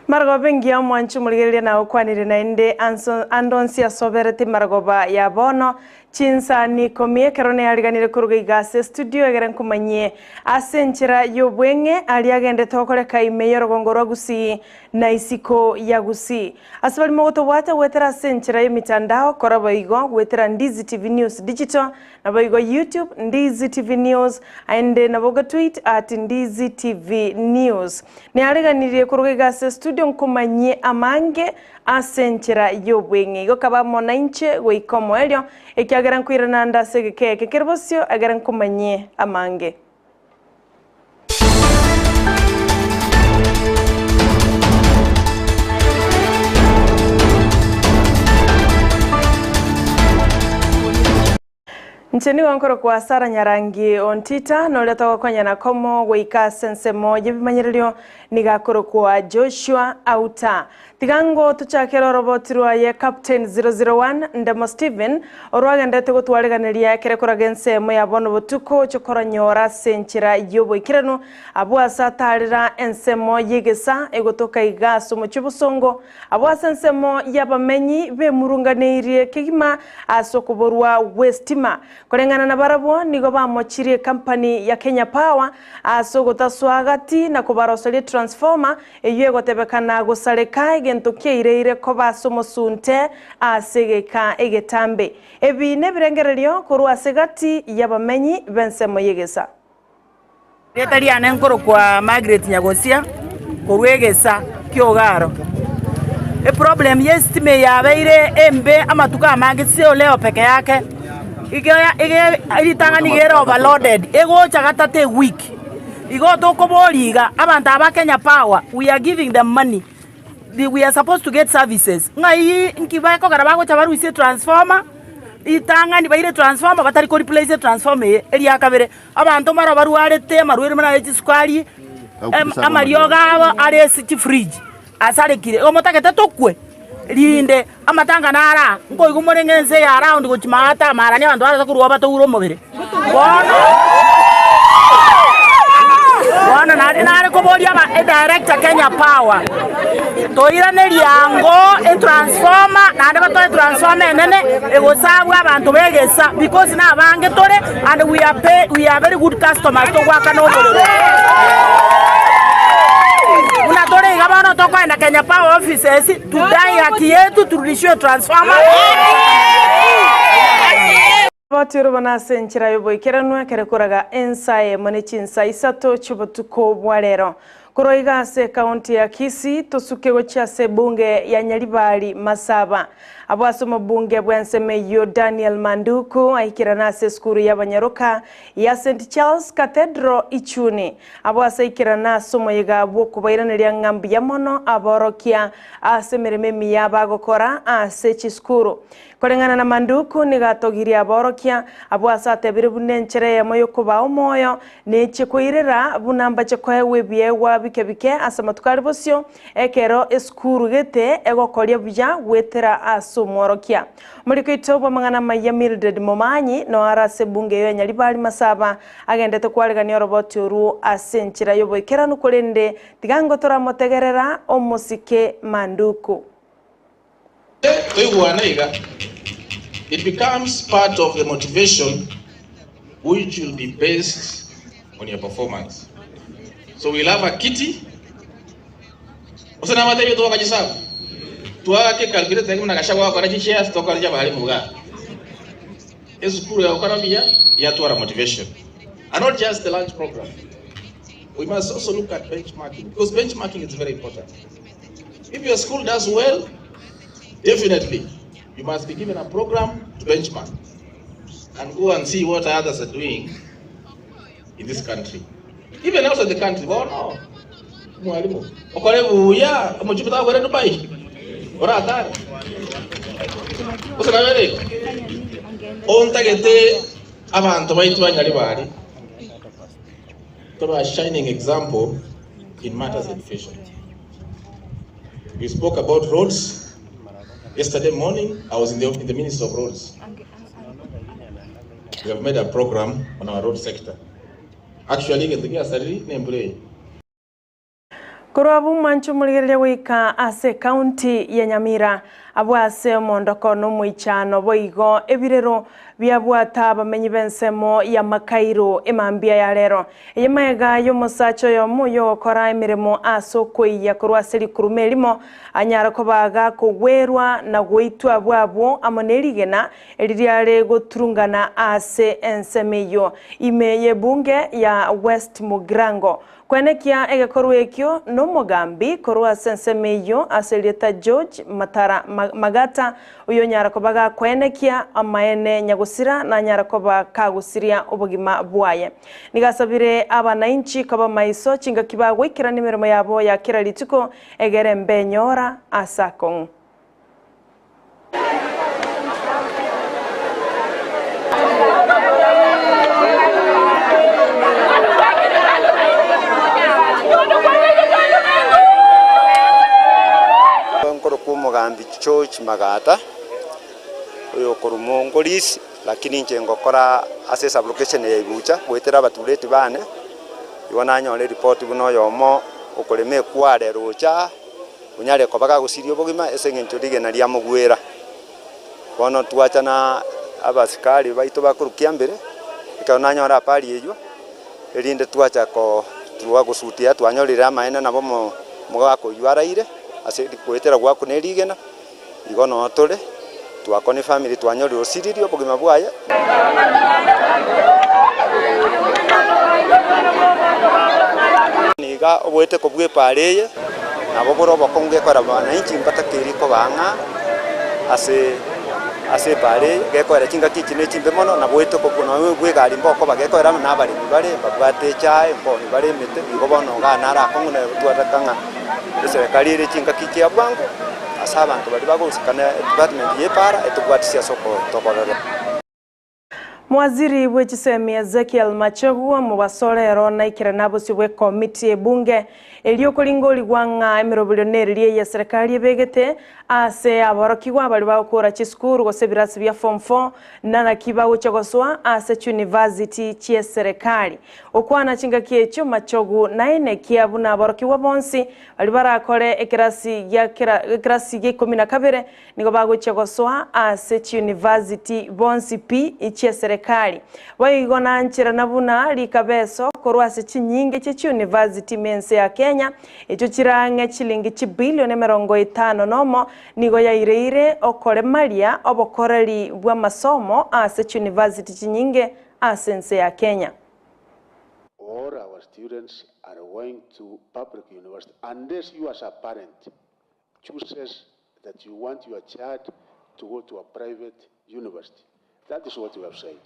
Margoba ngia mwanchu muligeria na ukwanire na inde andonsi asoberete margoba ya bono chinsa ni komie kerone aliganire kuruga igase studio egeren kumanye asenchira yobwenge ali agende tokore kaime yorogongoro Gusii na isiko ya Gusii asabali mogoto wata wetera asenchira yemitandao korabo igo wetera Ndizi TV News Digital na boigo YouTube Ndizi TV News aende na boga tweet at Ndizi TV News ni aliganire kuruga igase studio nkumanye amange asenchira yobwenge igo kaba monanche goikomo elio ekiagera nkwirana ndase keke kerbosio agera nkumanye amange Ncheni wankoro kwa Sara Nyarangi ontita no leta kwa nyana komo weika sense moje bimanyirilio nigakoro kwa Joshua Auta tigango tuchakero robotirwa ye Captain 001 ndemo Steven orwaga ndete gutwariganiria kerekora gense mo yabono butuko chokora nyora senchira yobo ikirano abwa satarira ensemo yegesa egotoka igaso mu cyubusongo abwa sensemo yabamenyi be murunganirie kigima asokuborwa Westima korengana na barabo nigo bamochire company ya Kenya Power asogota swagati na kubarosole transformer eyego tebekana gusareka gento kyeire ko basomosunte asegeka egetambe ebi nebirengereryo kurwa segati yabamenyi bensemo yegesa Retari anenkoro kwa Margaret Nyagosia kurwegesa kyogaro e problem yestime yabeire embe amatuka amangitse leo peke yake Iritanga nigera overloaded ego chagatate week igo tokoboliga abantu aba Kenya Power we are giving them money we are supposed to get services ngai nkiba ko garabago chabaruise transformer itanga ni baire transformer batari ko replace transformer eri yakabere abantu maro baruarete marwere mana echiskali amarioga are fridge asarekire omotakete tokwe linde amatanga nara ngo igumorengenze ya around go chimata marani abantu baraza kuruwa baturo mubire bona nari ko bodi ama director Kenya Power toira ne liango transformer nande bato transformer nene egosabu abantu begesa because na bange tore and we are very good customers to work no bororo unatore gabano toko enda Kenya Power offices tudai haki yetu turudishwe transformer Batiro bana senchira yobo ikiranwa kerekoraga Eyemo ne chinsa isato chubotuko bwarero kuroiga se county ya Kisii tosukego chase bunge ya Nyaribari Masaba abwasomo bunge bwensemeyo Daniel Manduku aikirana se skuru y'abanyaroka ya St Charles Cathedral Ichuni abwasa ikirana somo yiga bwokubairaneria ngambi ya mono aborokia asemerememi yabagokora ase chiskuru korengana na Manduku nigatogiria aborokia abwasa tebire bunenchere ya moyo kuba omoyo neche kuirera bunamba chekwewe byewa bikebike asamatukari bosyo ekero eskuru gete egokoria buja wetera asumorokia muri kwitobo mangana mayamilded momanyi no arase bunge yo Nyaribari Masaba agendete kwaregania roboti uru asenchira yoboikera nukurende tigango tora motegerera omosike Manduku it becomes part of the motivation which will be based on your performance. So we'll have a kitty. Osana mata yo to kajisabu. Tuwa ke calculate tangu na kashawa kwa raji shares to kwa bali muga. Esukuru ya economy ya to our motivation. And not just the lunch program. We must also look at benchmarking because benchmarking is very important. If your school does well, definitely you must be given a program to benchmark and go and see what others are doing in this country. Even outside the country, oh no. Mwalimu. Okolebu ya mchipita kwenda Dubai. Ora atari. Usana wele. Onta gete abantu baitu Nyaribari. To a shining example in matters of education. We spoke about roads. Yesterday morning, I was in the Ministry of Roads. We have made a program on our road sector. Actually, Kurabu manchu muligere wika ase county ya Nyamira abwase mondoko no mwichano boigo ebirero byabwata bamenyi bensemo ya makairo emambia ya lero eyemega yo musacho yo muyo okora emiremo asoko ya kurwaseri kurumelimo anyara kobaga kugwerwa na gweitwa bwabo amonerigena eliryale goturungana ase ensemeyo imeye bunge ya West Mugrango kwenekia egekorwa ekyo no mugambi korwa sensemeyo aselieta George Matara Magata uyo nyara kobaga kwenekia amaene nyagusira na nyara koba kagusiria obugima bwaye nigasabire abanainchi koba maiso chinga kibagwa ikira nimirimo yabo ya kira lituko egere mbenyora asakong mugambi George Magata uyo korumongolisi lakini nje ngokora assess application ya ibucha gwetera batureti bane ibona nyole report buno yomo okoleme kware rocha unyale kobaga gusirio bogima esengencho ligena lya mugwera bono tuachana abasikali baito bakurukia mbere ikana nyora pali ejo elinde tuacha ko tuwa gusutia twanyolira maena nabo mugako yuaraire ase kwetera gwa kunerigena igono otole twakone family twanyori osiririo bugima bwaye niga obwete kobwe pareye nabo boro bakonge kora bana inchi mpata kiriko banga ase pare gekora chinga kichine chimbe mono na bwete kokuno bwe gari mboko bagekora na bari bare babwate chae mboni bare mete igobono ganara akonguna twatakanga serikali ire chinga kichia bwangu asa abantu bali bagusikana department yepara etubwatisia soko tokolero Mwaziri w'ekisemi Ezekiel Machogu mu basolero na ikiranabo sibwe committee ebunge eliokolingo ligwanga emirobulioneri liye ya serikali ebegete ase abarokigwa bali bakora chiskuru gosebirasi bya form 4 nana kibawo chagoswa ase university chie serikali okwana chinga kiecho Machogu naine kiabuna abarokigwa bonsi bali barakore ekirasi ya ekirasi ge 12 nigo bago chagoswa ase university bonsi p chie serikali waigona nchira nabuna likabeso korwase chinyinge che university mense ya Kenya echo chirange chilingi chibilioni 50 nomo nigo yaireire okore maria obokoreri bwa masomo ase university chinyinge asense ya Kenya. All our students are going to public university unless you as a parent chooses that you want your child to go to a private university. That is what we have said.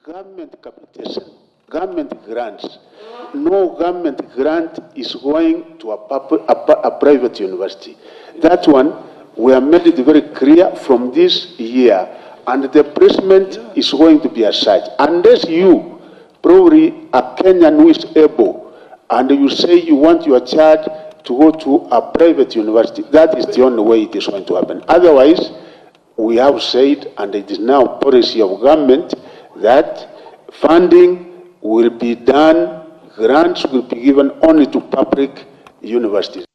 Government capitation, government grants. No government grant is going to a private university. That one, we have made it very clear from this year, and the placement is going to be as such. Unless you, probably a Kenyan who is able, and you say you want your child to go to a private university, that is the only way it is going to happen. Otherwise, we have said, and it is now policy of government, that funding will be done, grants will be given only to public universities.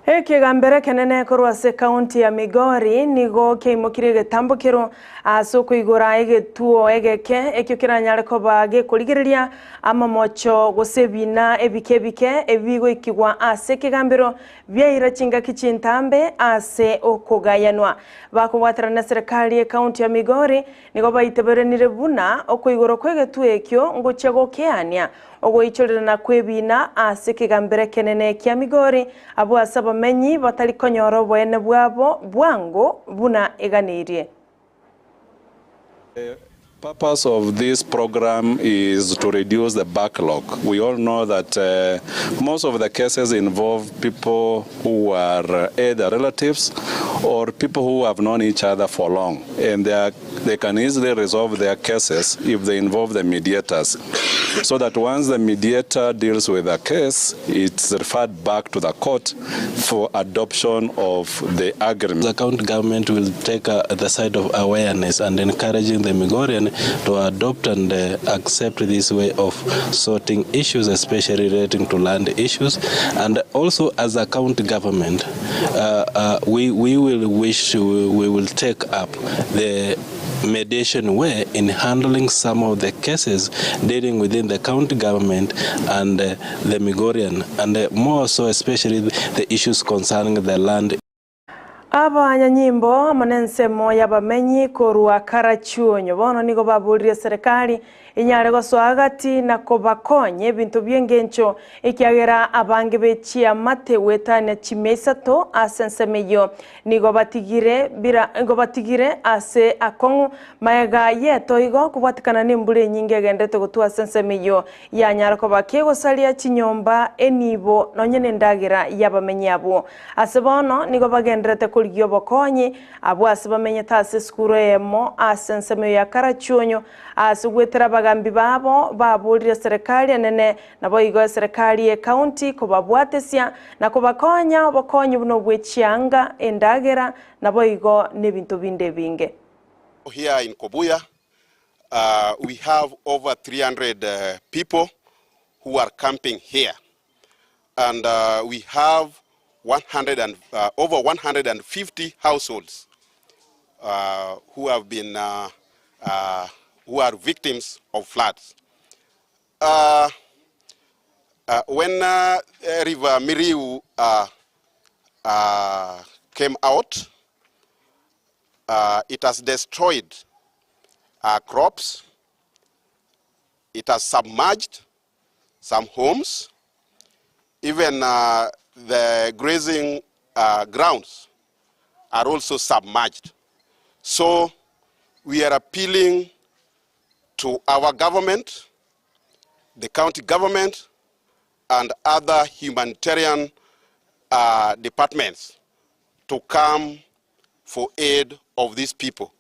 Ekigambere kenene korwase county ya Migori nigo keimokire getambukiro asoko igora egetuo egeke ekyo kiranyare kobage kuligereria amamocho gosebina ebikebike ebigo ikigwa ase kigambiro byaira chinga kichintambe ase okogayanwa bakubwatira na serikali ya county ya Migori nigo baiteberenire buna okoigoro kwegetuo ekyo ngochego keania ogoichorera na kwebina ase kigambere kenene kya Migori abo asaba menyi batali konyoro bwene bwabo bwango buna eganirie. The purpose of this program is to reduce the backlog. We all know that most of the cases involve people who are either relatives or people who have known each other for long, and they are they can easily resolve their cases if they involve the mediators. So that once the mediator deals with a case, it's referred back to the court for adoption of the agreement. The county government will take the side of awareness and encouraging the Migorian to adopt and accept this way of sorting issues, especially relating to land issues. And also as a county government, we will take up the mediation way in handling some of the cases dealing within the county government and the Migorian, and more so especially the issues concerning the land. Abanyanyimbo amanensemo y'abamenyi korwa karachuonyo bono nigo babulire serikali inyare goswagati na kobakonye bintu byengencho ikiagera abange bechia mate wetane chimesato asensemeyo nigo batigire ase akongu mayaga yeto igo kubatikana nimbule nyinge gendete gutua sensemeyo yanyara kobakego salia chinyomba enibo nonyene ndagira y'abamenyi abo ase bono nigo bagendrete kuligyo bokonye abo ase bamenye tase skuru Eyemo asensemeyo ya karachuonyo ase gwetera bagambi babo babulire serikali nene nabo igo serikali ya county kobabwatesia na kobakonya bokonye buno bwechianga endagera nabo igo nebintu binde binge. Here in Kobuya, we have over 300 people who are camping here, and we have over 150 households who have been who are victims of floods. When River Miriu came out, it has destroyed crops, it has submerged some homes, even the grazing grounds are also submerged. So we are appealing to our government, the county government, and other humanitarian departments to come for aid of these people.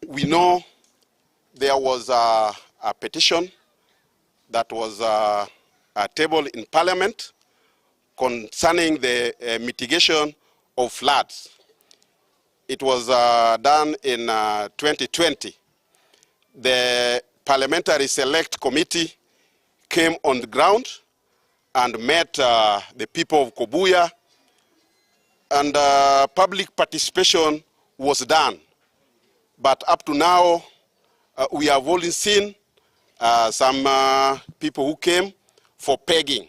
We know there was a petition that was tabled in Parliament concerning the mitigation of floods. It was done in 2020. The Parliamentary Select Committee came on the ground and met the people of Kobuya, and public participation was done. But up to now, we have only seen some people who came for pegging.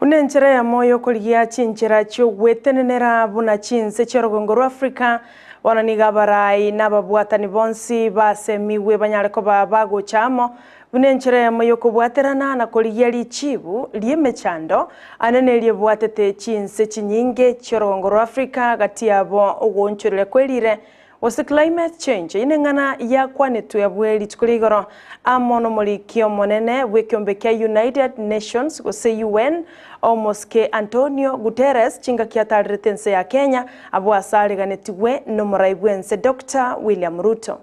Unenchera ya moyo kuligia chinchera chio wetenenera buna chinse chorogongoro Afrika wananiga barai nababwatani bonsi basemiwe banyareko bago chamo unenchera ya moyo kubwaterana na kuligia lichibu liemechando anene liebwatete chinse chinyinge chorogongoro Afrika gati yabo ugonchorele kwelire was the climate change inengana ya kwanetu ya bweli tukuligoro amono molikio monene wekiombekia United Nations Gusii UN almost ke Antonio Guterres chinga kiataritense ya Kenya abo asali ganetiwe no Amayiensa Dr. William Ruto.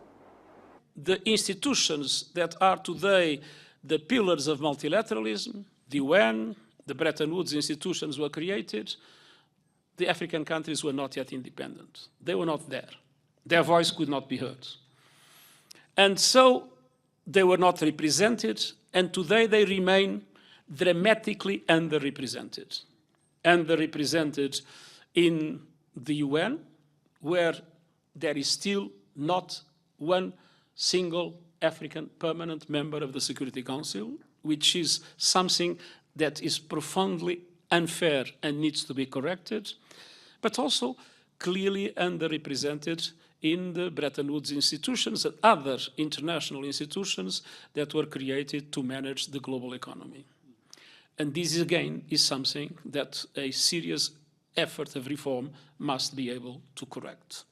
The institutions that are today the pillars of multilateralism, the UN, the Bretton Woods institutions were created. The African countries were not yet independent. They were not there. Their voice could not be heard. And so they were not represented, and today they remain dramatically underrepresented. Underrepresented in the UN, where there is still not one single African permanent member of the Security Council, which is something that is profoundly unfair and needs to be corrected, but also clearly underrepresented in the Bretton Woods institutions and other international institutions that were created to manage the global economy. And this, again, is something that a serious effort of reform must be able to correct.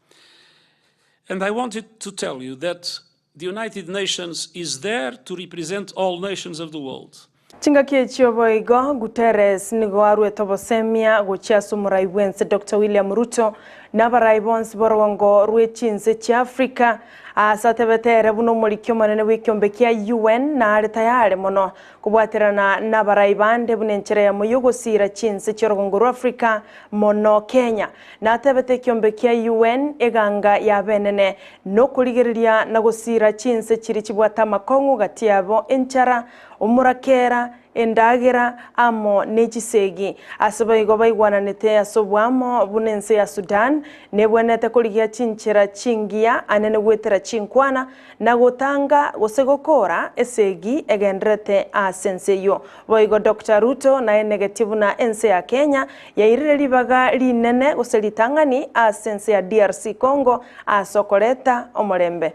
And I wanted to tell you that the United Nations is there to represent all nations of the world. Chingakie chioboigo Guterres nigo arwe tobosemia gochiasu Amayiaensa Dr. William Ruto n'abaraibons borongo rwechinze cha Afrika asatebetere buno mulikyo manene w'ikyombe kya UN na ari tayari mono kubwaterana n'abaraibande bunenchere ya muyugosira chinze cy'orongo rwa Afrika mono Kenya na atebete kyombe kya UN eganga ya benene no kuligereria na gusira chinze kiri kibwata makongo gati yabo enchara umurakera endagira amo nechisegi asabayigo baigwananete asobwamo bunense ya Sudan nebwenete kuligia chinchera chingia anene gwetera chinkwana na gutanga gosegokora esegi egendrete asenseyo boigo Dr. Ruto na negative na ense ya Kenya yairire libaga linene goselitangani asense ya DRC Congo asokoleta omorembe.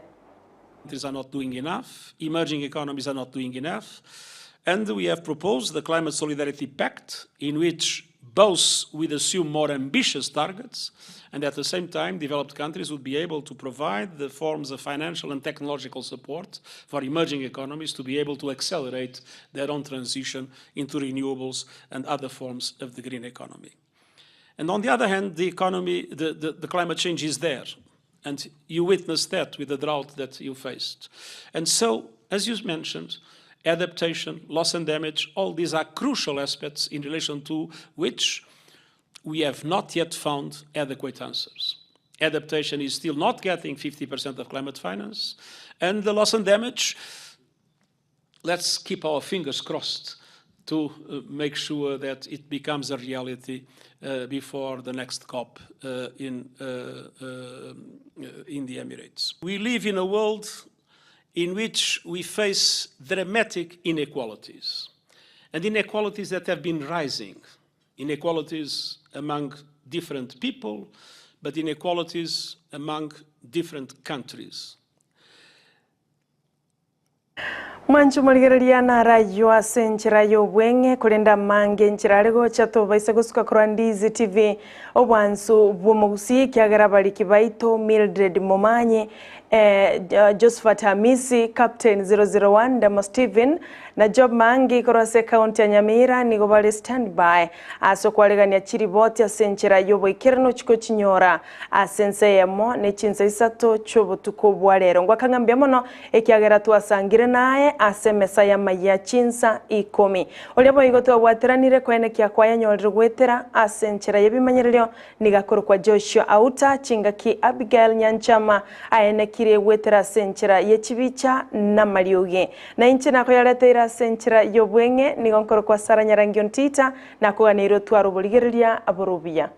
Countries are not doing enough, emerging economies are not doing enough, and we have proposed the Climate Solidarity Pact, in which both would assume more ambitious targets, and at the same time developed countries would be able to provide the forms of financial and technological support for emerging economies to be able to accelerate their own transition into renewables and other forms of the green economy. And on the other hand, the climate change is there. And you witnessed that with the drought that you faced. And so, as you mentioned, adaptation, loss and damage, all these are crucial aspects in relation to which we have not yet found adequate answers. Adaptation is still not getting 50% of climate finance. And the loss and damage, let's keep our fingers crossed to make sure that it becomes a reality before the next COP in the Emirates. We live in a world in which we face dramatic inequalities, and inequalities that have been rising, inequalities among different people, but inequalities among different countries. Manchu maligereria na rayo asenchira yo bwenge kulenda mange nchirarego chato baisa gusuka kwa Ndizi TV obwansu bumugusi kyagara bali kibaito Mildred Momanyi Josephat Hamisi Captain 001 Damo Steven na Job Mangi korose county ya Nyamira nigo bali standby aso kwalegania chiriboti asenchira yo bwekirano chiko chinyora asense Eyemo ne chinsa isato chobo tukobwa lero ngwakangambya mono ekyagera tuasangire naye asemesa ya Amayiaensa 10 oliabo igoto bwateranire kwene kya kwaya nyolere gwetera asenchira yebimanyerero nigakoro kwa Joshua Auta chingaki Abigail Nyanchama ayenekire gwetera asenchira yechibicha na Marioge na inchi nako yaletera asenchira yobwenge nigonkoro kwa Sara Nyarangion Tita na kuganiro twarubuligereria aborubia.